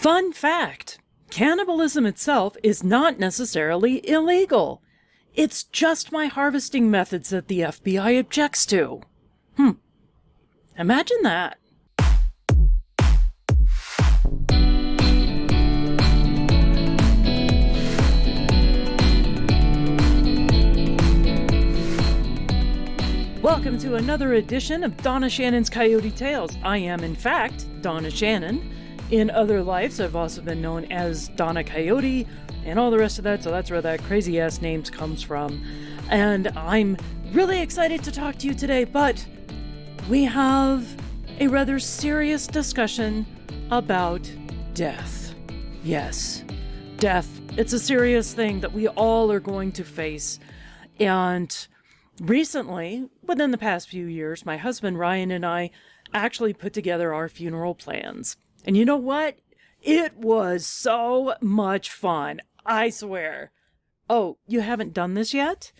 Fun fact, cannibalism itself is not necessarily illegal. It's just my harvesting methods that the FBI objects to. Imagine that. Welcome to another edition of Donna Shannon's Coyote Tales. I am, in fact, Donna Shannon. In other lives, I've also been known as Donna Coyote and all the rest of that, so that's where that crazy-ass name comes from. And I'm really excited to talk to you today, but we have a rather serious discussion about death. Yes, death. It's a serious thing that we all are going to face. And recently, within the past few years, my husband Ryan and I actually put together our funeral plans. And you know what? It was so much fun. I swear. Oh, you haven't done this yet?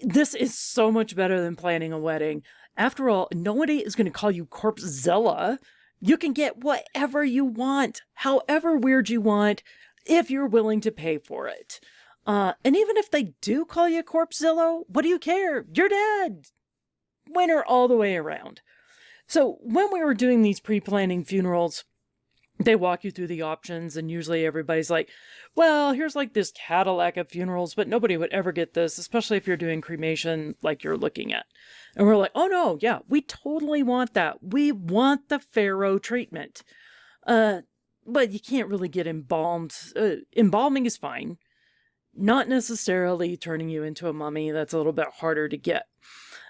This is so much better than planning a wedding. After all, nobody is going to call you Corpsezilla. You can get whatever you want, however weird you want, if you're willing to pay for it. And even if they do call you Corpsezilla, what do you care? You're dead. Winner all the way around. So when we were doing these pre-planning funerals, they walk you through the options, and usually everybody's like, well, here's like this Cadillac of funerals, but nobody would ever get this, especially if you're doing cremation like you're looking at. And we're like, oh no, yeah, we totally want that. We want the Pharaoh treatment. But you can't really get embalmed. Embalming is fine. Not necessarily turning you into a mummy. That's a little bit harder to get.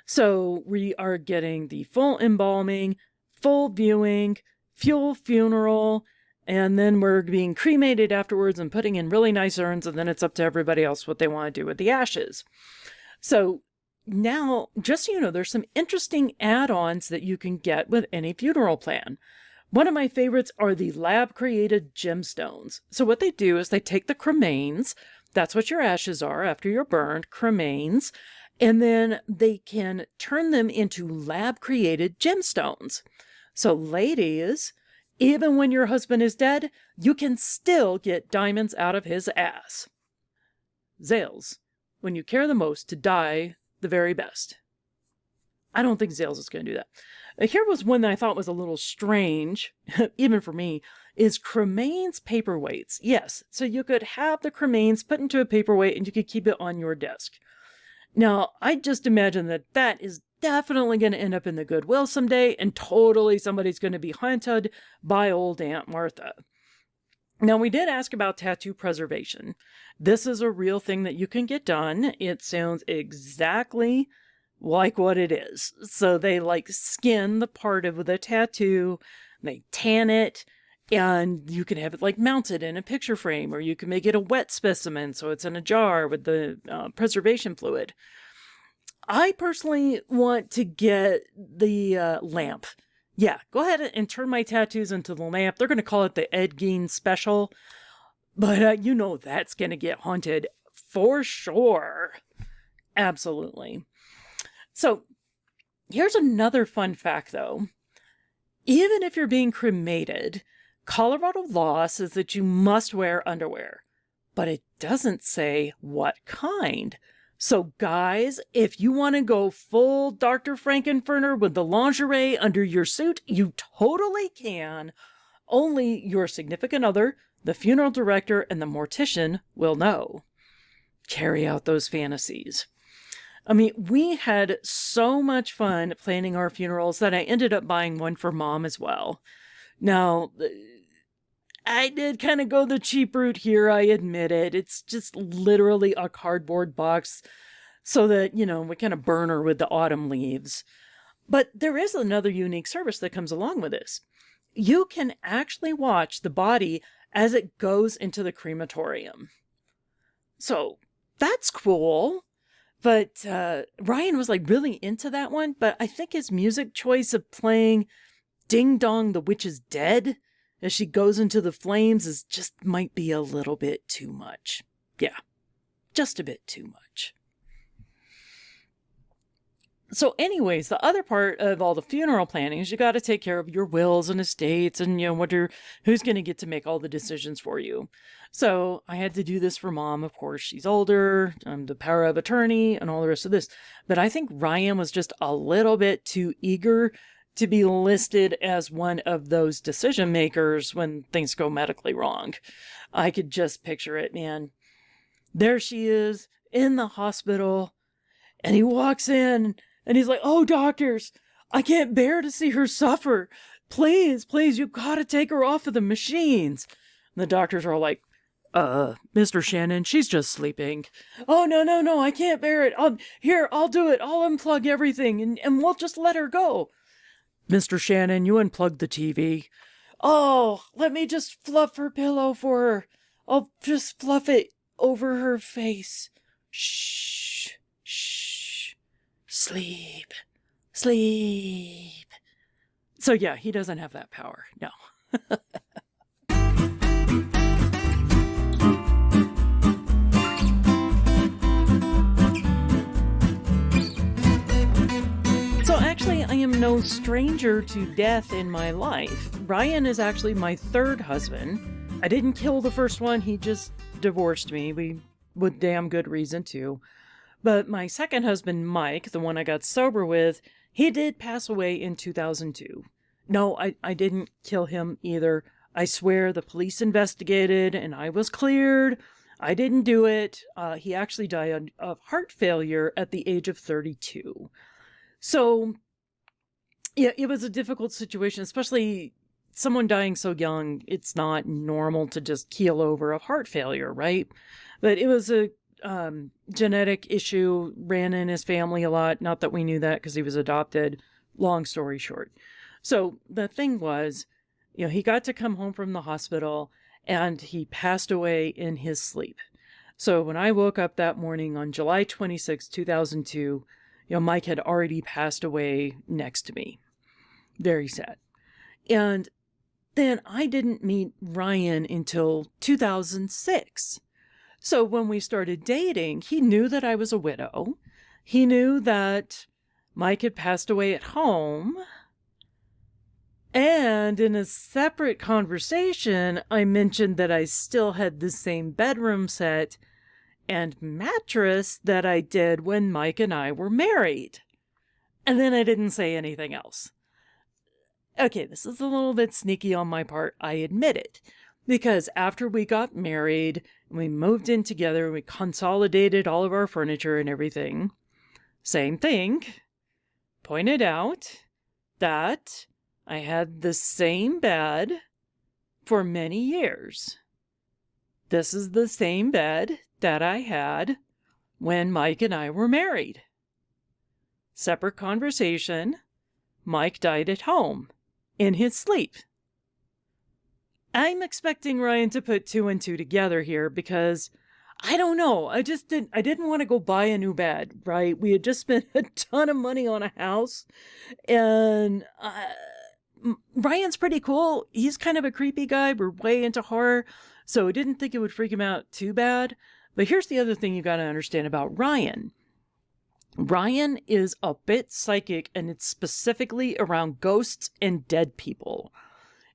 So we are getting the full embalming, full viewing, full funeral, and then we're being cremated afterwards and putting in really nice urns, and then it's up to everybody else what they want to do with the ashes. So now, just so you know, there's some interesting add-ons that you can get with any funeral plan. One of my favorites are the lab-created gemstones. So what they do is they take the cremains, that's what your ashes are after you're burned, cremains, and then they can turn them into lab-created gemstones. So ladies, even when your husband is dead, you can still get diamonds out of his ass. Zales, when you care the most to die the very best. I don't think Zales is going to do that. Here was one that I thought was a little strange, even for me, is cremains paperweights. Yes, so you could have the cremains put into a paperweight and you could keep it on your desk. Now, I just imagine that that is definitely going to end up in the Goodwill someday, and totally somebody's going to be haunted by old Aunt Martha. Now, we did ask about tattoo preservation. This is a real thing that you can get done. It sounds exactly like what it is. So they like skin the part of the tattoo, they tan it, and you can have it like mounted in a picture frame, or you can make it a wet specimen so it's in a jar with the preservation fluid. I personally want to get the lamp. Yeah, go ahead and turn my tattoos into the lamp. They're going to call it the Ed Gein Special. But you know that's going to get haunted for sure. Absolutely. So here's another fun fact, though. Even if you're being cremated, Colorado law says that you must wear underwear. But it doesn't say what kind. So guys, if you want to go full Dr. Frankenfurter with the lingerie under your suit, you totally can. Only your significant other, the funeral director, and the mortician will know. Carry out those fantasies. I mean, we had so much fun planning our funerals that I ended up buying one for Mom as well. Now, I did kind of go the cheap route here, I admit it. It's just literally a cardboard box so that, you know, we kind of burn her with the autumn leaves. But there is another unique service that comes along with this. You can actually watch the body as it goes into the crematorium. So that's cool. But Ryan was like really into that one. But I think his music choice of playing Ding Dong, the Witch is Dead as she goes into the flames is just might be a little bit too much. Yeah, just a bit too much. So anyways, the other part of all the funeral planning is you got to take care of your wills and estates and, who's going to get to make all the decisions for you. So I had to do this for Mom. Of course, she's older. I'm the power of attorney and all the rest of this. But I think Ryan was just a little bit too eager to be listed as one of those decision makers when things go medically wrong. I could just picture it, man. There she is in the hospital, and he walks in and he's like, "Oh, doctors, I can't bear to see her suffer. Please, please, you've got to take her off of the machines." And the doctors are all like, Mr. Shannon, she's just sleeping." "Oh, no, I can't bear it. Here, I'll do it. I'll unplug everything and we'll just let her go." "Mr. Shannon, you unplugged the TV." "Oh, let me just fluff her pillow for her. I'll just fluff it over her face. Shh, shh, sleep, sleep." So yeah, he doesn't have that power, no. So actually, I am no stranger to death in my life. Ryan is actually my third husband. I didn't kill the first one, he just divorced me. With damn good reason too. But my second husband, Mike, the one I got sober with, he did pass away in 2002. No, I didn't kill him either. I swear the police investigated and I was cleared. I didn't do it. He actually died of heart failure at the age of 32. So, yeah, it was a difficult situation, especially someone dying so young. It's not normal to just keel over of heart failure, right? But it was a genetic issue, ran in his family a lot. Not that we knew that because he was adopted. Long story short. So the thing was, he got to come home from the hospital and he passed away in his sleep. So when I woke up that morning on July 26, 2002, Mike had already passed away next to me. Very sad. And then I didn't meet Ryan until 2006. So when we started dating, he knew that I was a widow. He knew that Mike had passed away at home. And in a separate conversation, I mentioned that I still had the same bedroom set and mattress that I did when Mike and I were married. And then I didn't say anything else. Okay, this is a little bit sneaky on my part, I admit it. Because after we got married, we moved in together, we consolidated all of our furniture and everything. Same thing. Pointed out that I had the same bed for many years. This is the same bed that I had when Mike and I were married. Separate conversation. Mike died at home, in his sleep. I'm expecting Ryan to put two and two together here because, I don't know, I didn't want to go buy a new bed, right? We had just spent a ton of money on a house, and Ryan's pretty cool. He's kind of a creepy guy. We're way into horror, so I didn't think it would freak him out too bad. But here's the other thing you got to understand about Ryan. Ryan is a bit psychic, and it's specifically around ghosts and dead people.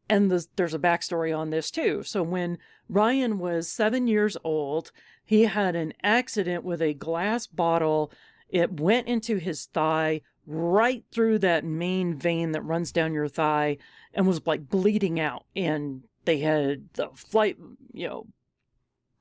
And there's a backstory on this too. So when Ryan was 7 years old, he had an accident with a glass bottle. It went into his thigh, right through that main vein that runs down your thigh, and was like bleeding out. And they had the flight,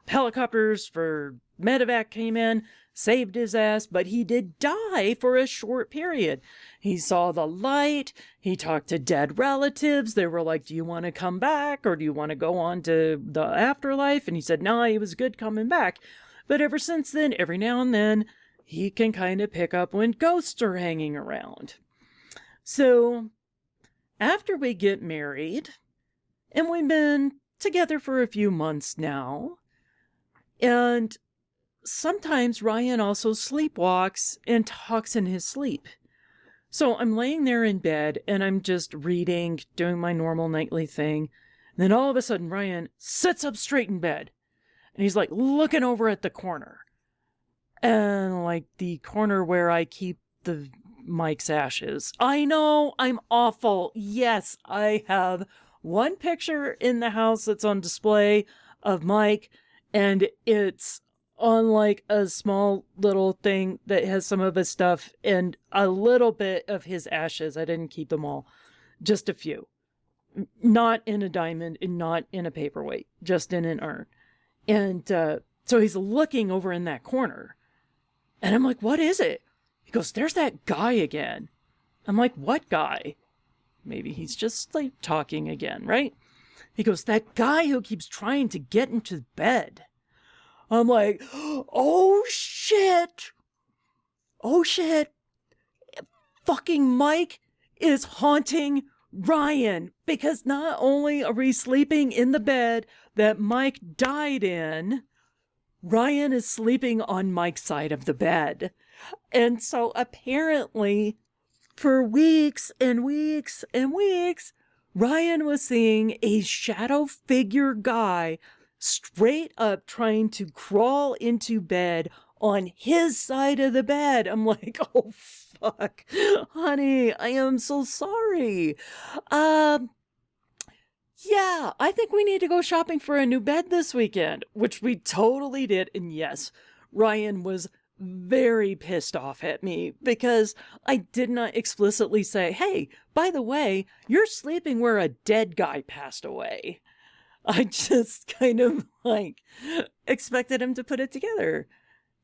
helicopters for medevac came in, saved his ass, but he did die for a short period. He saw the light. He talked to dead relatives. They were like, "Do you want to come back, or do you want to go on to the afterlife?" And he said, "No, he was good coming back." But ever since then, every now and then, he can kind of pick up when ghosts are hanging around. So after we get married, and we've been together for a few months now, and sometimes Ryan also sleepwalks and talks in his sleep. So I'm laying there in bed and I'm just reading, doing my normal nightly thing. And then all of a sudden Ryan sits up straight in bed and he's like looking over at the corner. And like the corner where I keep the Mike's ashes. I know, I'm awful. Yes, I have one picture in the house that's on display of Mike, and it's on like a small little thing that has some of his stuff and a little bit of his ashes. I didn't keep them all, just a few. Not in a diamond and not in a paperweight, just in an urn. And so he's looking over in that corner. And I'm like, what is it? He goes, there's that guy again. I'm like, what guy? Maybe he's just like talking again, right? He goes, that guy who keeps trying to get into bed. I'm like, oh shit. Oh shit. Fucking Mike is haunting Ryan, because not only are we sleeping in the bed that Mike died in, Ryan is sleeping on Mike's side of the bed. And so apparently for weeks and weeks and weeks, Ryan was seeing a shadow figure guy straight up trying to crawl into bed on his side of the bed. I'm like, oh fuck, honey, I am so sorry. Yeah, I think we need to go shopping for a new bed this weekend, which we totally did. And yes, Ryan was very pissed off at me because I did not explicitly say, hey, by the way, you're sleeping where a dead guy passed away. I just kind of like expected him to put it together.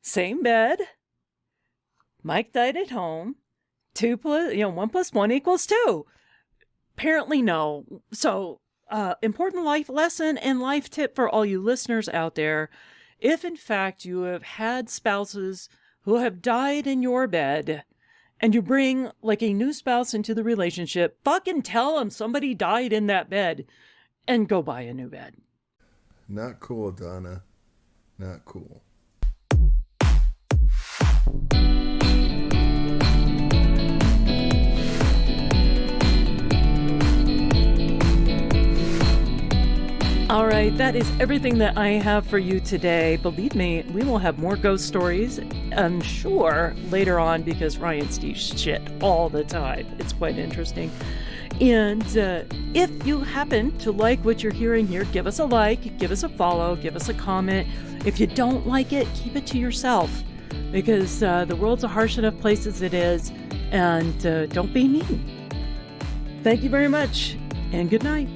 Same bed. Mike died at home. 1 + 1 = 2. Apparently no. So, important life lesson and life tip for all you listeners out there. If in fact you have had spouses who have died in your bed and you bring like a new spouse into the relationship, fucking tell them somebody died in that bed and go buy a new bed. Not cool, Donna. Not cool. All right, that is everything that I have for you today. Believe me, we will have more ghost stories, I'm sure, later on, because Ryan sees shit all the time. It's quite interesting. And if you happen to like what you're hearing here, give us a like, give us a follow, give us a comment. If you don't like it, keep it to yourself, because the world's a harsh enough place as it is, and don't be mean. Thank you very much, and good night.